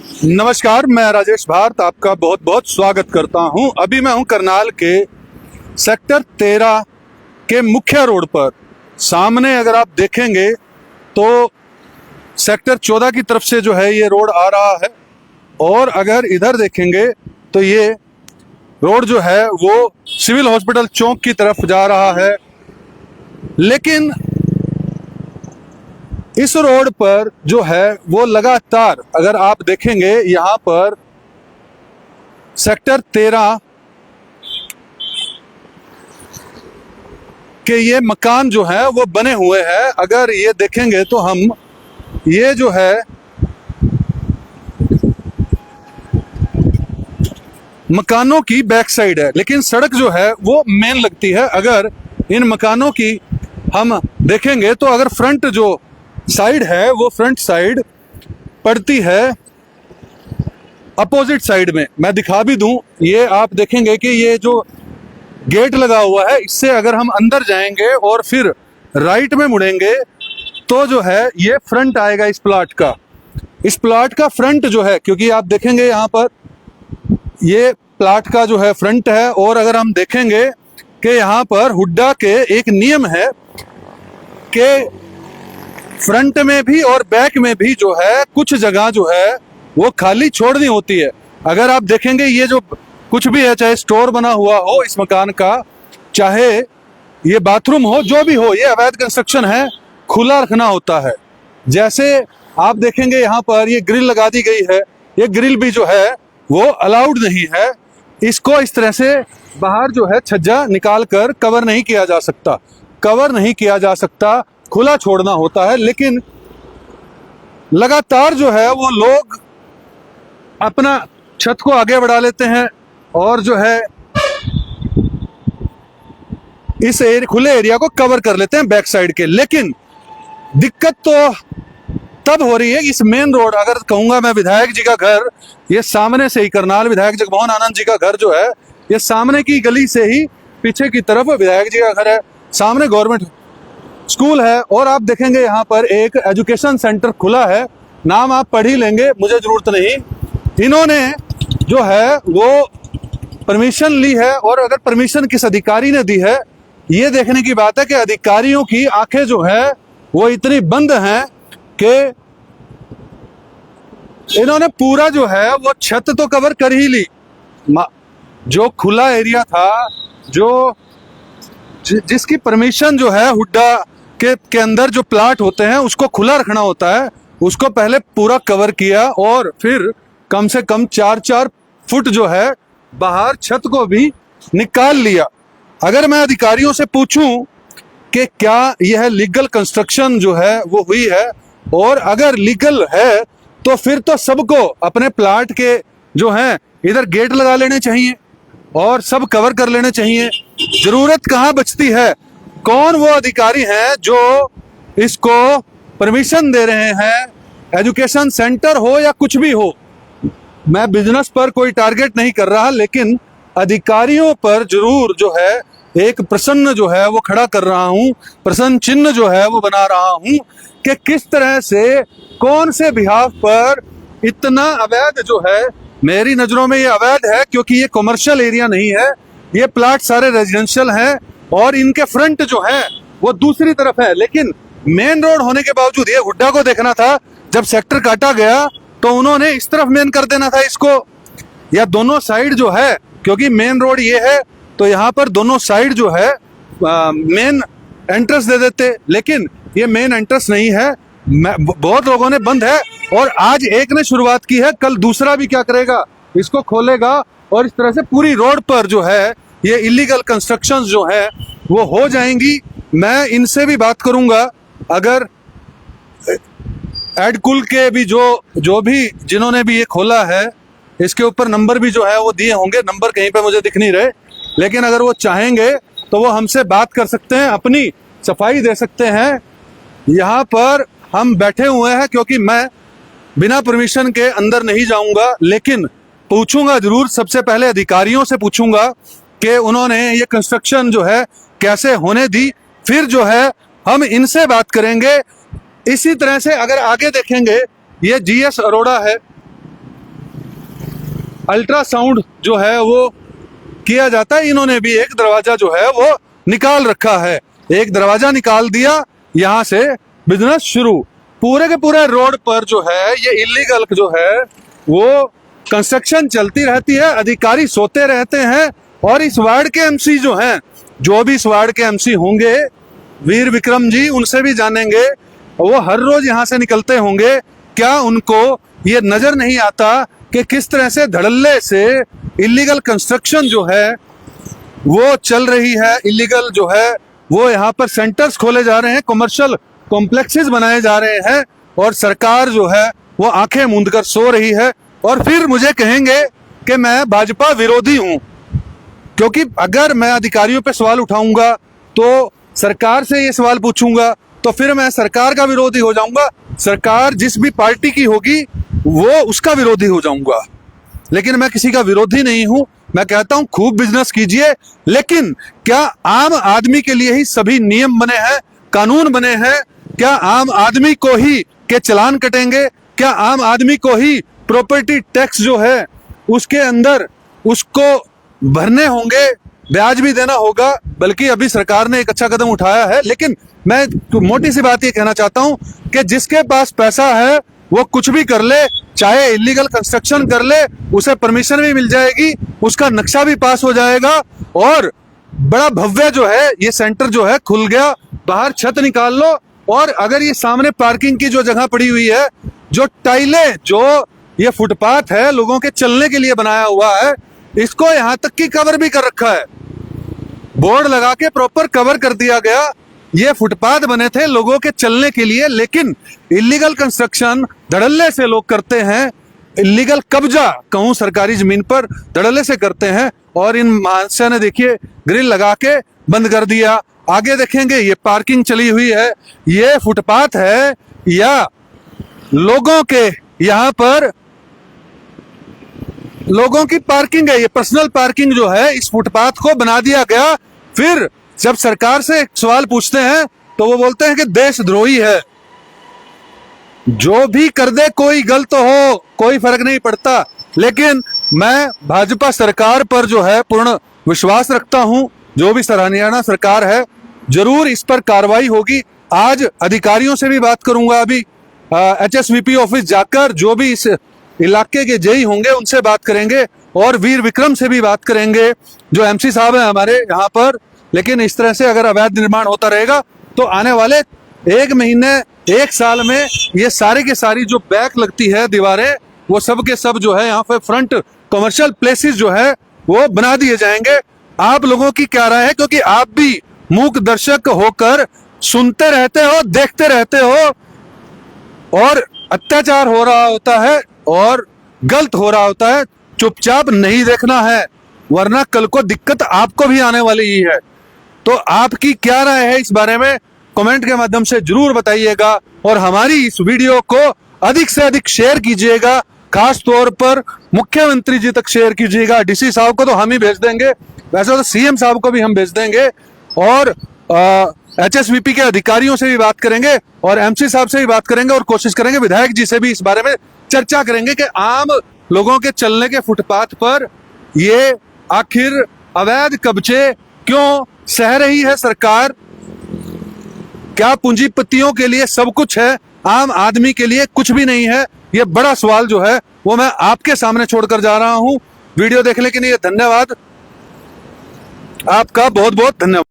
नमस्कार, मैं राजेश भारत आपका बहुत बहुत स्वागत करता हूं। अभी मैं हूं करनाल के सेक्टर 13 के मुख्य रोड पर। सामने अगर आप देखेंगे तो सेक्टर 14 की तरफ से जो है ये रोड आ रहा है, और अगर इधर देखेंगे तो ये रोड जो है वो सिविल हॉस्पिटल चौक की तरफ जा रहा है। लेकिन इस रोड पर जो है वो लगातार अगर आप देखेंगे यहाँ पर सेक्टर 13 के ये मकान जो है वो बने हुए हैं। अगर ये देखेंगे तो हम ये जो है मकानों की बैक साइड है, लेकिन सड़क जो है वो मेन लगती है। अगर इन मकानों की हम देखेंगे तो अगर फ्रंट जो साइड है वो फ्रंट साइड पड़ती है अपोजिट साइड में। मैं दिखा भी दूं, ये आप देखेंगे कि ये जो गेट लगा हुआ है इससे अगर हम अंदर जाएंगे और फिर राइट में मुड़ेंगे तो जो है ये फ्रंट आएगा इस प्लॉट का। इस प्लॉट का फ्रंट जो है, क्योंकि आप देखेंगे यहाँ पर ये प्लॉट का जो है फ्रंट है, और अगर हम देखेंगे कि यहाँ पर हुड्डा के एक नियम है कि फ्रंट में भी और बैक में भी जो है कुछ जगह जो है वो खाली छोड़नी होती है। अगर आप देखेंगे ये जो कुछ भी है, चाहे स्टोर बना हुआ हो इस मकान का, चाहे ये बाथरूम हो, जो भी हो, ये अवैध कंस्ट्रक्शन है, खुला रखना होता है। जैसे आप देखेंगे यहाँ पर ये ग्रिल लगा दी गई है, ये ग्रिल भी जो है वो अलाउड नहीं है। इसको इस तरह से बाहर जो है छज्जा निकाल कर कवर नहीं किया जा सकता, कवर नहीं किया जा सकता, खुला छोड़ना होता है। लेकिन लगातार जो है वो लोग अपना छत को आगे बढ़ा लेते हैं और जो है इस खुले एरिया को कवर कर लेते हैं बैक साइड के। लेकिन दिक्कत तो तब हो रही है इस मेन रोड, अगर कहूंगा मैं, विधायक जी का घर ये सामने से ही, करनाल विधायक जगमोहन आनंद जी का घर जो है ये सामने की गली से ही पीछे की तरफ विधायक जी का घर है, सामने गवर्नमेंट स्कूल है, और आप देखेंगे यहाँ पर एक एजुकेशन सेंटर खुला है। नाम आप पढ़ ही लेंगे, मुझे जरूरत नहीं। इन्होंने जो है वो परमिशन ली है, और अगर परमिशन किस अधिकारी ने दी है ये देखने की बात है कि अधिकारियों की आंखें जो है वो इतनी बंद हैं कि इन्होंने पूरा जो है वो छत तो कवर कर ही ली। जो खुला एरिया था, जो जिसकी परमिशन जो है हुड्डा के अंदर जो प्लाट होते हैं उसको खुला रखना होता है, उसको पहले पूरा कवर किया और फिर कम से कम 4-4 फुट जो है बाहर छत को भी निकाल लिया। अगर मैं अधिकारियों से पूछूं कि क्या यह लीगल कंस्ट्रक्शन जो है वो हुई है, और अगर लीगल है तो फिर तो सबको अपने प्लाट के जो हैं इधर गेट लगा लेने चाहिए और सब कवर कर लेने चाहिए। जरूरत कहाँ बचती है? कौन वो अधिकारी हैं जो इसको परमिशन दे रहे हैं? एजुकेशन सेंटर हो या कुछ भी हो, मैं बिजनेस पर कोई टारगेट नहीं कर रहा, लेकिन अधिकारियों पर जरूर जो है एक प्रश्न जो है वो खड़ा कर रहा हूं, प्रश्न चिन्ह जो है वो बना रहा हूं कि किस तरह से, कौन से बिहाफ पर इतना अवैध जो है, मेरी नजरों में ये अवैध है क्योंकि ये कमर्शियल एरिया नहीं है, ये प्लाट सारे रेजिडेंशियल हैं और इनके फ्रंट जो है वो दूसरी तरफ है। लेकिन मेन रोड होने के बावजूद ये हुड्डा को देखना था, जब सेक्टर काटा गया तो उन्होंने इस तरफ मेन कर देना था इसको, या दोनों साइड जो है, क्योंकि मेन रोड ये है तो यहाँ पर दोनों साइड जो है मेन एंट्रेंस दे देते। लेकिन ये मेन एंट्रेंस नहीं है, बहुत लोगों ने बंद है, और आज एक ने शुरुआत की है, कल दूसरा भी क्या करेगा, इसको खोलेगा, और इस तरह से पूरी रोड पर जो है ये इलीगल कंस्ट्रक्शंस जो है वो हो जाएंगी। मैं इनसे भी बात करूंगा, अगर एडकुल के भी जो भी जिन्होंने भी ये खोला है, इसके ऊपर नंबर भी जो है वो दिए होंगे, नंबर कहीं पे मुझे दिख नहीं रहे, लेकिन अगर वो चाहेंगे तो वो हमसे बात कर सकते हैं, अपनी सफाई दे सकते हैं। यहाँ पर हम बैठे हुए हैं क्योंकि मैं बिना परमिशन के अंदर नहीं जाऊंगा, लेकिन पूछूंगा जरूर, सबसे पहले अधिकारियों से पूछूंगा कि उन्होंने ये कंस्ट्रक्शन जो है कैसे होने दी, फिर जो है हम इनसे बात करेंगे। इसी तरह से अगर आगे देखेंगे, ये जीएस अरोड़ा है, अल्ट्रासाउंड जो है वो किया जाता है, इन्होंने भी एक दरवाजा जो है वो निकाल रखा है। एक दरवाजा निकाल दिया, यहाँ से बिजनेस शुरू। पूरे के पूरे रोड पर जो है ये इलीगल जो है वो कंस्ट्रक्शन चलती रहती है, अधिकारी सोते रहते हैं। और इस वार्ड के एमसी जो हैं, जो भी इस वार्ड के एमसी होंगे, वीर विक्रम जी, उनसे भी जानेंगे, वो हर रोज यहाँ से निकलते होंगे। क्या उनको ये नजर नहीं आता कि किस तरह से धड़ल्ले से इलीगल कंस्ट्रक्शन जो है वो चल रही है? इलीगल जो है वो यहाँ पर सेंटर्स खोले जा रहे हैं, कमर्शियल कॉम्प्लेक्सेस बनाए जा रहे हैं, और सरकार जो है वो आंखें मूंद कर सो रही है। और फिर मुझे कहेंगे कि मैं भाजपा विरोधी हूं, क्योंकि अगर मैं अधिकारियों पे सवाल उठाऊंगा तो सरकार से ये सवाल पूछूंगा तो फिर मैं सरकार का विरोधी हो जाऊंगा। सरकार जिस भी पार्टी की होगी वो उसका विरोधी हो जाऊंगा। लेकिन मैं किसी का विरोधी नहीं हूं। मैं कहता हूं खूब बिजनेस कीजिए, लेकिन क्या आम आदमी के लिए ही सभी नियम बने हैं, कानून बने हैं? क्या आम आदमी को ही के चालान कटेंगे? क्या आम आदमी को ही प्रॉपर्टी टैक्स जो है उसके अंदर उसको भरने होंगे, ब्याज भी देना होगा? बल्कि अभी सरकार ने एक अच्छा कदम उठाया है। लेकिन मैं मोटी सी बात ये कहना चाहता हूं कि जिसके पास पैसा है वो कुछ भी कर ले, चाहे इलीगल कंस्ट्रक्शन कर ले, उसे परमिशन भी मिल जाएगी, उसका नक्शा भी पास हो जाएगा, और बड़ा भव्य जो है ये सेंटर जो है खुल गया। बाहर छत निकाल लो, और अगर ये सामने पार्किंग की जो जगह पड़ी हुई है, जो टाइलें, जो ये फुटपाथ है लोगों के चलने के लिए बनाया हुआ है, इसको यहां तक की कवर भी कर रखा है, बोर्ड लगा के प्रॉपर कवर कर दिया गया। ये फुटपाथ बने थे लोगों के चलने के लिए, लेकिन इलीगल कंस्ट्रक्शन धड़ल्ले से लोग करते हैं, इलीगल कब्जा कहूं सरकारी जमीन पर धड़ल्ले से करते हैं। और इन मानसा ने देखिए ग्रिल लगा के बंद कर दिया। आगे देखेंगे ये पार्किंग चली हुई है, ये फुटपाथ है या लोगों के यहाँ पर लोगों की पार्किंग है? ये पर्सनल पार्किंग जो है इस फुटपाथ को बना दिया गया। फिर जब सरकार से सवाल पूछते हैं तो वो बोलते हैं कि देशद्रोही है। जो भी कर दे कोई गलत हो, कोई फर्क नहीं पड़ता। लेकिन मैं भाजपा सरकार पर जो है पूर्ण विश्वास रखता हूं। जो भी हरियाणा सरकार है, जरूर इस पर कार्रवाई होगी। आज अधिकारियों से भी बात करूंगा, अभी HSVP ऑफिस जाकर जो भी इस इलाके के जेई होंगे उनसे बात करेंगे, और वीर विक्रम से भी बात करेंगे जो MC साहब हैं हमारे यहाँ पर। लेकिन इस तरह से अगर अवैध निर्माण होता रहेगा तो आने वाले 1 महीने 1 साल में ये सारी की सारी जो बैक लगती है दीवारें, वो सब के सब जो है यहाँ पे फ्रंट कमर्शियल प्लेसेस जो है वो बना दिए जाएंगे। आप लोगों की क्या राय है? क्योंकि आप भी मूक दर्शक होकर सुनते रहते हो, देखते रहते हो, और अत्याचार हो रहा होता है और गलत हो रहा होता है, चुपचाप नहीं देखना है, वरना कल को दिक्कत आपको भी आने वाली ही है। तो आपकी क्या राय है इस बारे में? कमेंट के माध्यम से जरूर बताइएगा, और हमारी इस वीडियो को अधिक से अधिक शेयर कीजिएगा, खास तौर पर मुख्यमंत्री जी तक शेयर कीजिएगा। DC साहब को तो हम ही भेज देंगे, वैसे तो CM साहब को भी हम भेज देंगे, और HSVP के अधिकारियों से भी बात करेंगे, और MC साहब से भी बात करेंगे, और कोशिश करेंगे विधायक जी से भी इस बारे में चर्चा करेंगे कि आम लोगों के चलने के फुटपाथ पर ये आखिर अवैध कब्जे क्यों सह रही है सरकार? क्या पूंजीपतियों के लिए सब कुछ है, आम आदमी के लिए कुछ भी नहीं है? ये बड़ा सवाल जो है वो मैं आपके सामने छोड़कर जा रहा हूं। वीडियो देखने के लिए धन्यवाद, आपका बहुत बहुत धन्यवाद।